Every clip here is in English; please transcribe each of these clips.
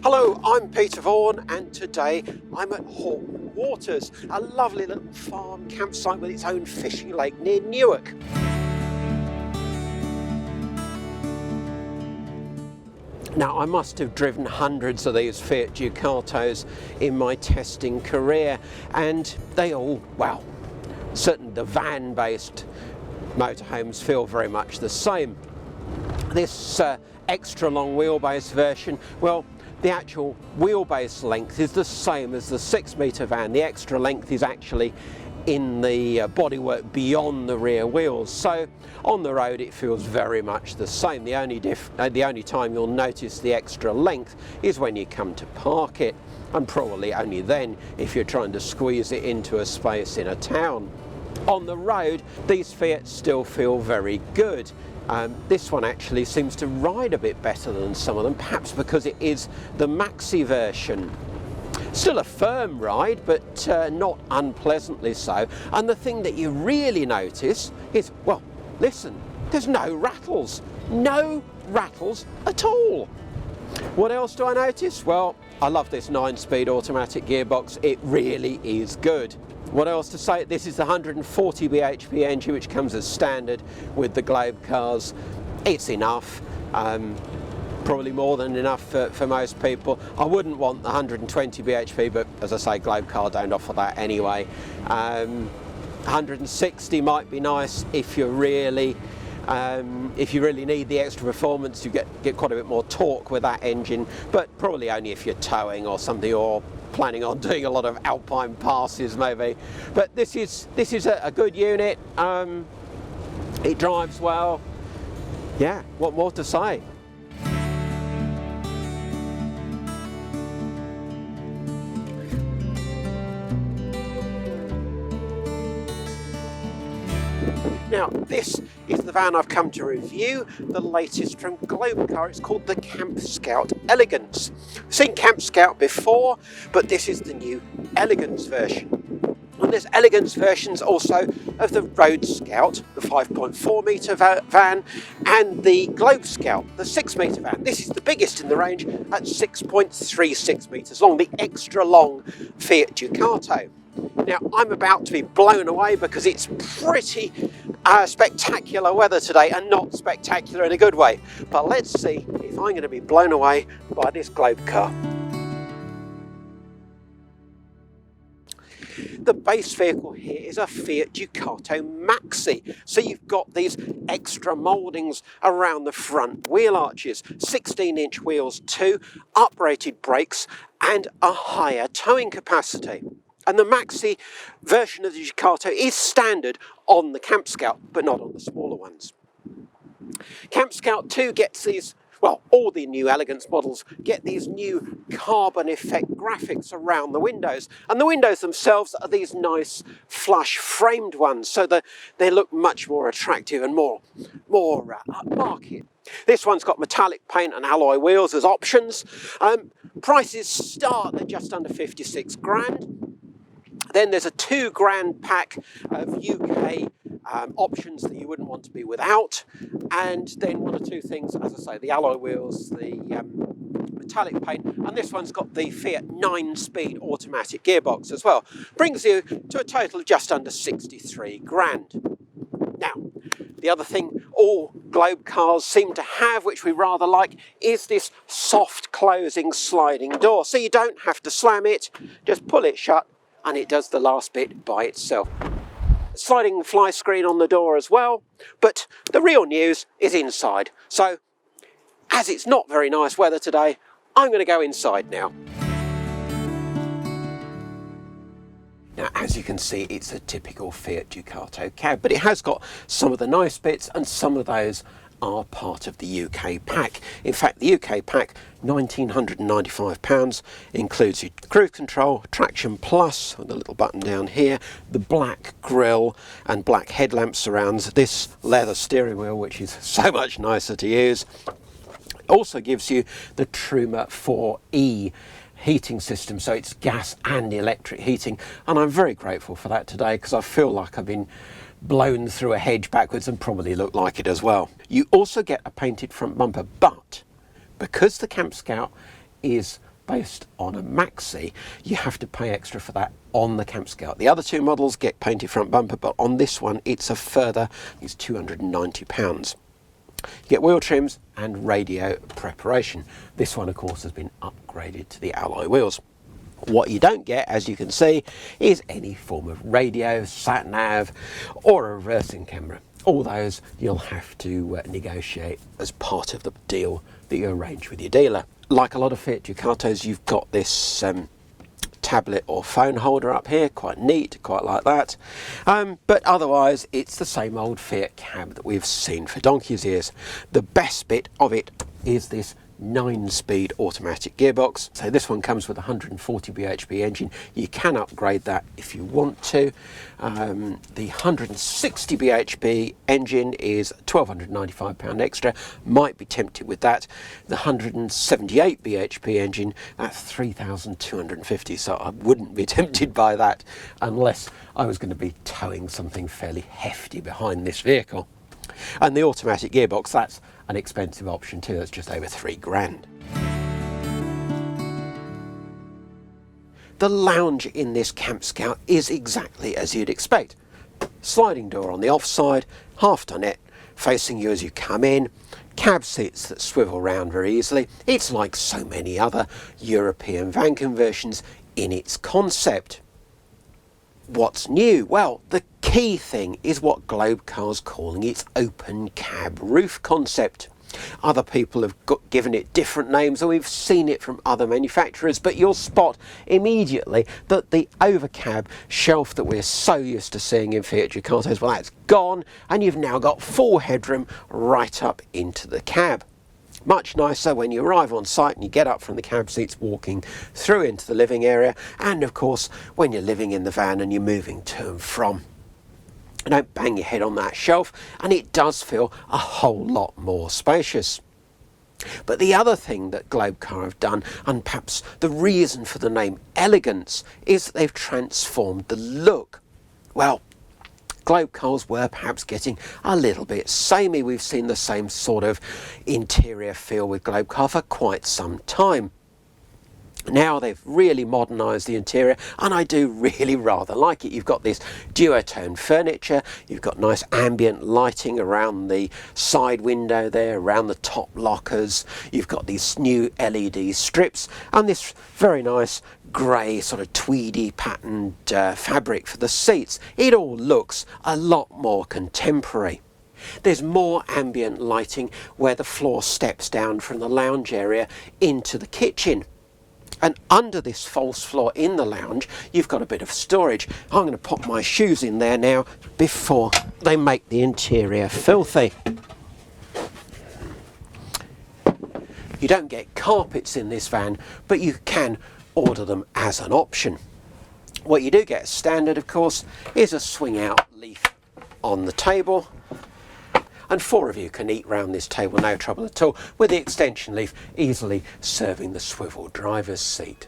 Hello, I'm Peter Vaughan and today I'm at Hawke Waters, a lovely little farm campsite with its own fishing lake near Newark. Now, I must have driven hundreds of these Fiat Ducatos in my testing career, and they all, well, certainly the van-based motorhomes feel very much the same. This extra long wheelbase version, well, the actual wheelbase length is the same as the 6-metre van. The extra length is actually in the bodywork beyond the rear wheels, so on the road it feels very much the same. The only time you'll notice the extra length is when you come to park it, and probably only then if you're trying to squeeze it into a space in a town. On the road, these Fiats still feel very good. This one actually seems to ride a bit better than some of them, perhaps because it is the maxi version. Still a firm ride, but not unpleasantly so. And the thing that you really notice is, well, listen, there's no rattles. No rattles at all. What else do I notice? Well, I love this 9-speed automatic gearbox. It really is good. What else to say? This is the 140 bhp engine which comes as standard with the Globecars. It's enough. Probably more than enough for most people. I wouldn't want the 120 bhp, but as I say, Globecar don't offer that anyway. 160 might be nice if you really need the extra performance. You get quite a bit more torque with that engine, but probably only if you're towing or something, or planning on doing a lot of alpine passes maybe. But this is a good unit. It drives well. Yeah, what more to say? Now, this is the van I've come to review, the latest from Globecar. It's called the Campscout Elegance. I've seen Campscout before, but this is the new Elegance version. And there's Elegance versions also of the Road Scout, the 5.4 metre van, and the Globe Scout, the 6 metre van. This is the biggest in the range at 6.36 metres long, the extra long Fiat Ducato. Now, I'm about to be blown away because it's pretty spectacular weather today, and not spectacular in a good way. But let's see if I'm going to be blown away by this Globecar. The base vehicle here is a Fiat Ducato Maxi. So you've got these extra mouldings around the front wheel arches, 16-inch wheels too, uprated brakes, and a higher towing capacity. And the Maxi version of the Ducato is standard on the Campscout, but not on the smaller ones. Campscout 2 gets these, well, all the new Elegance models get these new carbon effect graphics around the windows. And the windows themselves are these nice flush framed ones, so that they look much more attractive and more upmarket. This one's got metallic paint and alloy wheels as options. Prices start at just under 56 grand. Then there's a £2,000 pack of UK options that you wouldn't want to be without, and then one or two things, as I say, the alloy wheels, the metallic paint, and this one's got the Fiat 9-speed automatic gearbox as well. Brings you to a total of just under 63 grand. Now, the other thing all Globe cars seem to have, which we rather like, is this soft closing sliding door. So you don't have to slam it, just pull it shut, and it does the last bit by itself. Sliding fly screen on the door as well, but the real news is inside. So, as it's not very nice weather today, I'm going to go inside now. Now, as you can see, it's a typical Fiat Ducato cab, but it has got some of the nice bits, and some of those are part of the UK pack. In fact, the UK pack, £1,995, includes your cruise control, traction plus, with the little button down here, the black grille and black headlamp surrounds, this leather steering wheel, which is so much nicer to use. It also gives you the Truma 4E heating system, so it's gas and electric heating, and I'm very grateful for that today because I feel like I've been blown through a hedge backwards and probably look like it as well. You also get a painted front bumper, but because the Campscout is based on a Maxi, you have to pay extra for that on the Campscout. The other two models get painted front bumper, but on this one it's a further, it's £290. You get wheel trims and radio preparation. This one, of course, has been upgraded to the alloy wheels. What you don't get, as you can see, is any form of radio, sat-nav or a reversing camera. All those you'll have to negotiate as part of the deal that you arrange with your dealer. Like a lot of Fiat Ducatos, you've got this tablet or phone holder up here, quite neat, quite like that. But otherwise, it's the same old Fiat cab that we've seen for donkey's years. The best bit of it is this 9-speed automatic gearbox. So this one comes with a 140 bhp engine. You can upgrade that if you want to. The 160 bhp engine is £1,295 extra. Might be tempted with that. The 178 bhp engine, that's £3,250. So I wouldn't be tempted by that unless I was going to be towing something fairly hefty behind this vehicle. And the automatic gearbox, that's an expensive option too. That's just over £3,000. The lounge in this Campscout is exactly as you'd expect. Sliding door on the offside, half dinette facing you as you come in, cab seats that swivel round very easily. It's like so many other European van conversions in its concept. What's new? Well, the key thing is what Globecar's calling its open cab roof concept. Other people have given it different names, and we've seen it from other manufacturers, but you'll spot immediately that the overcab shelf that we're so used to seeing in Fiat Ducatos, well, that's gone, and you've now got full headroom right up into the cab. Much nicer when you arrive on site and you get up from the cab seats walking through into the living area, and of course when you're living in the van and you're moving to and from. Don't bang your head on that shelf, and it does feel a whole lot more spacious. But the other thing that Globecar have done, and perhaps the reason for the name Elegance, is that they've transformed the look. Well, Globecars were perhaps getting a little bit samey. We've seen the same sort of interior feel with Globecar for quite some time. Now they've really modernised the interior, and I do really rather like it. You've got this duotone furniture, you've got nice ambient lighting around the side window there, around the top lockers, you've got these new LED strips, and this very nice grey sort of tweedy patterned fabric for the seats. It all looks a lot more contemporary. There's more ambient lighting where the floor steps down from the lounge area into the kitchen. And under this false floor in the lounge, you've got a bit of storage. I'm going to pop my shoes in there now before they make the interior filthy. You don't get carpets in this van, but you can order them as an option. What you do get as standard, of course, is a swing out leaf on the table. And 4 of you can eat round this table, no trouble at all, with the extension leaf easily serving the swivel driver's seat.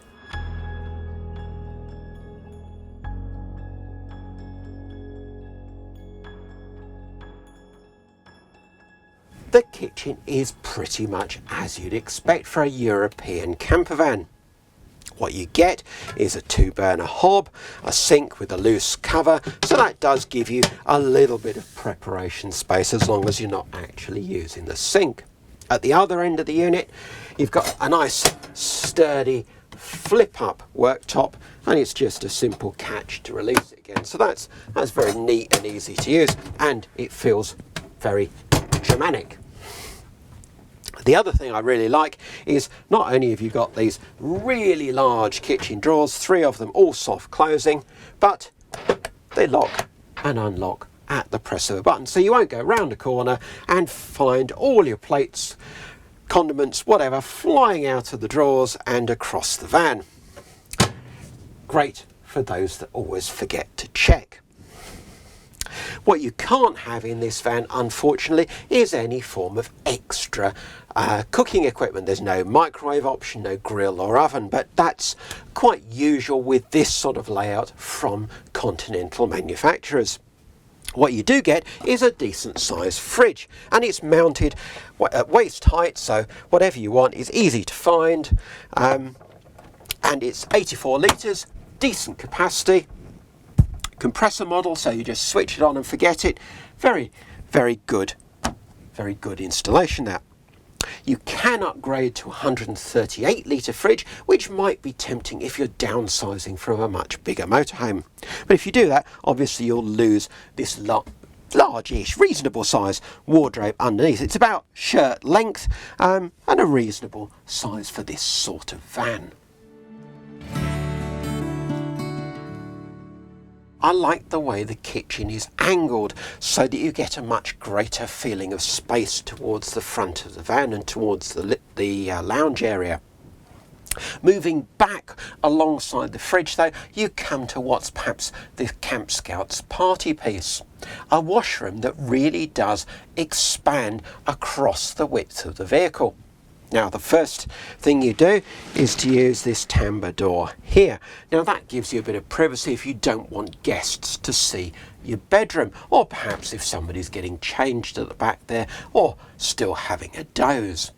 The kitchen is pretty much as you'd expect for a European campervan. What you get is a 2-burner hob, a sink with a loose cover, so that does give you a little bit of preparation space as long as you're not actually using the sink. At the other end of the unit, you've got a nice sturdy flip-up worktop, and it's just a simple catch to release it again. So that's very neat and easy to use, and it feels very Germanic. The other thing I really like is not only have you got these really large kitchen drawers, 3 of them all soft closing, but they lock and unlock at the press of a button. So you won't go round a corner and find all your plates, condiments, whatever, flying out of the drawers and across the van. Great for those that always forget to check. What you can't have in this van, unfortunately, is any form of extra cooking equipment. There's no microwave option, no grill or oven, but that's quite usual with this sort of layout from continental manufacturers. What you do get is a decent sized fridge, and it's mounted at waist height, so whatever you want is easy to find. and it's 84 litres, decent capacity, compressor model, so you just switch it on and forget it. Very, very good installation that. You can upgrade to a 138 litre fridge, which might be tempting if you're downsizing from a much bigger motorhome. But if you do that, obviously you'll lose this large-ish, reasonable size wardrobe underneath. It's about shirt length and a reasonable size for this sort of van. I like the way the kitchen is angled so that you get a much greater feeling of space towards the front of the van and towards the lounge area. Moving back alongside the fridge though, you come to what's perhaps the Campscout's party piece. A washroom that really does expand across the width of the vehicle. Now the first thing you do is to use this tambour door here. Now that gives you a bit of privacy if you don't want guests to see your bedroom, or perhaps if somebody's getting changed at the back there or still having a doze.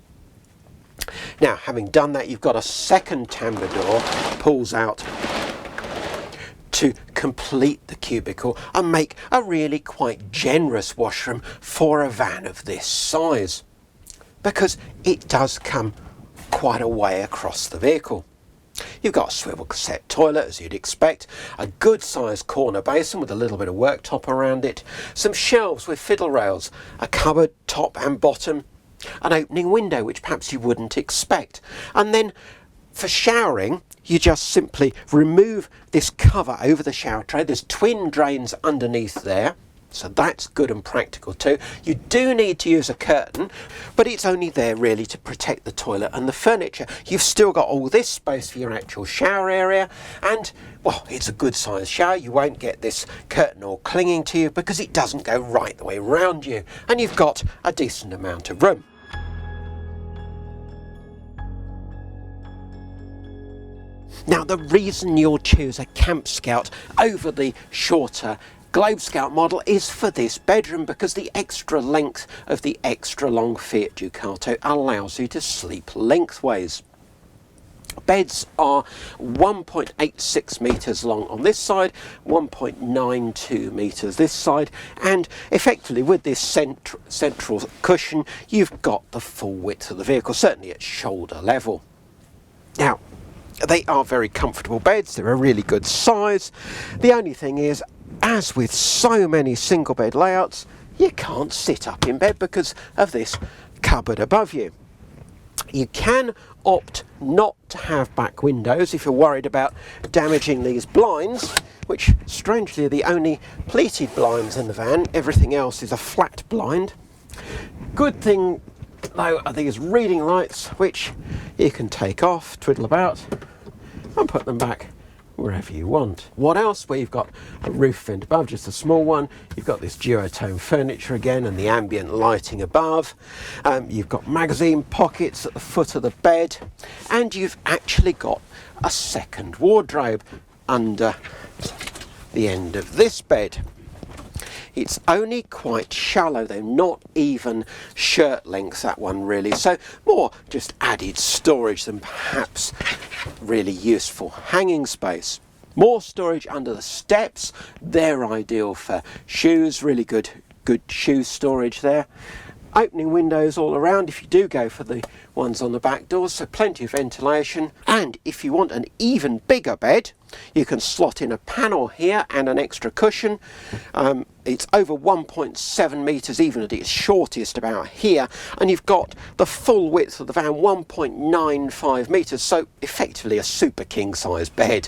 Now having done that, you've got a second tambour door pulls out to complete the cubicle and make a really quite generous washroom for a van of this size, because it does come quite a way across the vehicle. You've got a swivel cassette toilet, as you'd expect, a good sized corner basin with a little bit of worktop around it, some shelves with fiddle rails, a cupboard top and bottom, an opening window which perhaps you wouldn't expect, and then for showering you just simply remove this cover over the shower tray. There's twin drains underneath there, so that's good and practical too. You do need to use a curtain, but it's only there really to protect the toilet and the furniture. You've still got all this space for your actual shower area, and well, it's a good sized shower. You won't get this curtain all clinging to you because it doesn't go right the way around you, and you've got a decent amount of room. Now the reason you'll choose a Campscout over the shorter Globecar model is for this bedroom, because the extra length of the extra long Fiat Ducato allows you to sleep lengthways. Beds are 1.86 metres long on this side, 1.92 metres this side, and effectively with this central cushion you've got the full width of the vehicle, certainly at shoulder level. Now they are very comfortable beds, they're a really good size. The only thing is, as with so many single bed layouts, you can't sit up in bed because of this cupboard above you. You can opt not to have back windows if you're worried about damaging these blinds, which strangely are the only pleated blinds in the van. Everything else is a flat blind. Good thing though are these reading lights, which you can take off, twiddle about and put them back wherever you want. What else? Well, you've got a roof vent above, just a small one. You've got this duotone furniture again and the ambient lighting above. You've got magazine pockets at the foot of the bed, and you've actually got a second wardrobe under the end of this bed. It's only quite shallow though, not even shirt length, that one really, so more just added storage than perhaps really useful hanging space. More storage under the steps, they're ideal for shoes, really good shoe storage there. Opening windows all around if you do go for the ones on the back doors, so plenty of ventilation. And if you want an even bigger bed, you can slot in a panel here and an extra cushion. It's over 1.7 metres, even at its shortest about here, and you've got the full width of the van, 1.95 metres, so effectively a super king size bed.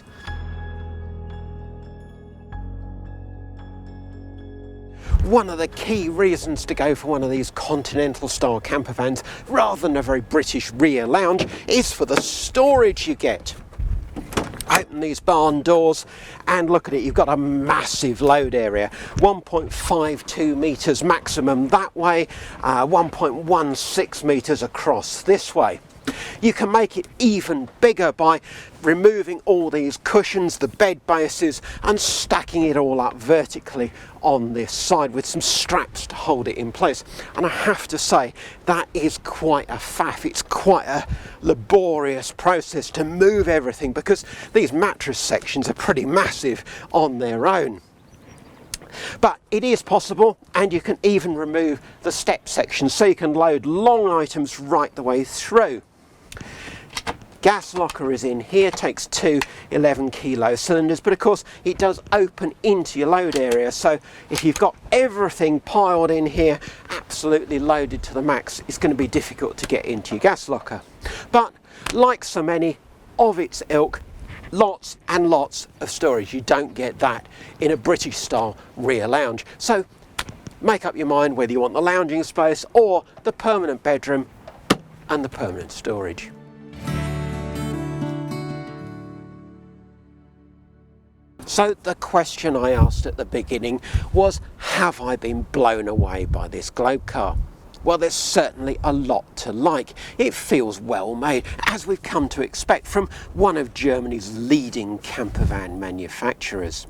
One of the key reasons to go for one of these continental style camper vans rather than a very British rear lounge is for the storage you get. Open these barn doors and look at it, you've got a massive load area, 1.52 metres maximum that way, 1.16 metres across this way. You can make it even bigger by removing all these cushions, the bed bases, and stacking it all up vertically on this side with some straps to hold it in place. And I have to say, that is quite a faff. It's quite a laborious process to move everything because these mattress sections are pretty massive on their own. But it is possible, and you can even remove the step section so you can load long items right the way through. Gas locker is in here, takes two 11 kilo cylinders, but of course it does open into your load area, so if you've got everything piled in here absolutely loaded to the max, it's going to be difficult to get into your gas locker. But like so many of its ilk, lots and lots of storage. You don't get that in a British style rear lounge. So make up your mind whether you want the lounging space or the permanent bedroom and the permanent storage. So the question I asked at the beginning was, have I been blown away by this Globecar? Well, there's certainly a lot to like. It feels well made, as we've come to expect from one of Germany's leading campervan manufacturers.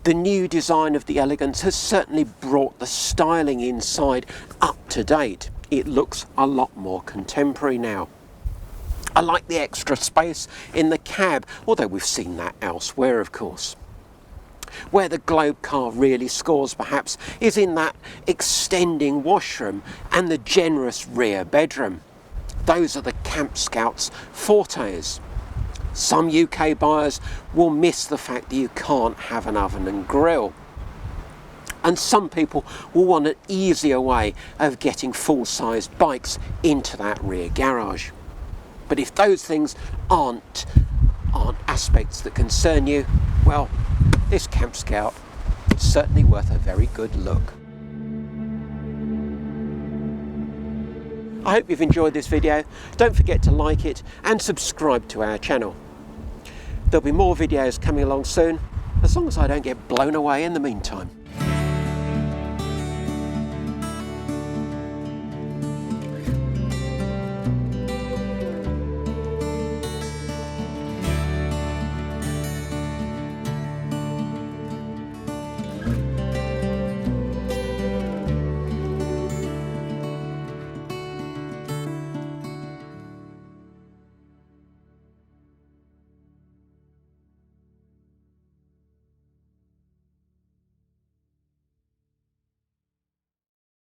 The new design of the Elegance has certainly brought the styling inside up to date. It looks a lot more contemporary now. I like the extra space in the cab, although we've seen that elsewhere, of course. Where the Globecar really scores perhaps is in that extending washroom and the generous rear bedroom. Those are the Campscout's fortes. Some UK buyers will miss the fact that you can't have an oven and grill. And some people will want an easier way of getting full-sized bikes into that rear garage. But if those things aren't aspects that concern you, well, this Campscout is certainly worth a very good look. I hope you've enjoyed this video. Don't forget to like it and subscribe to our channel. There'll be more videos coming along soon, as long as I don't get blown away in the meantime.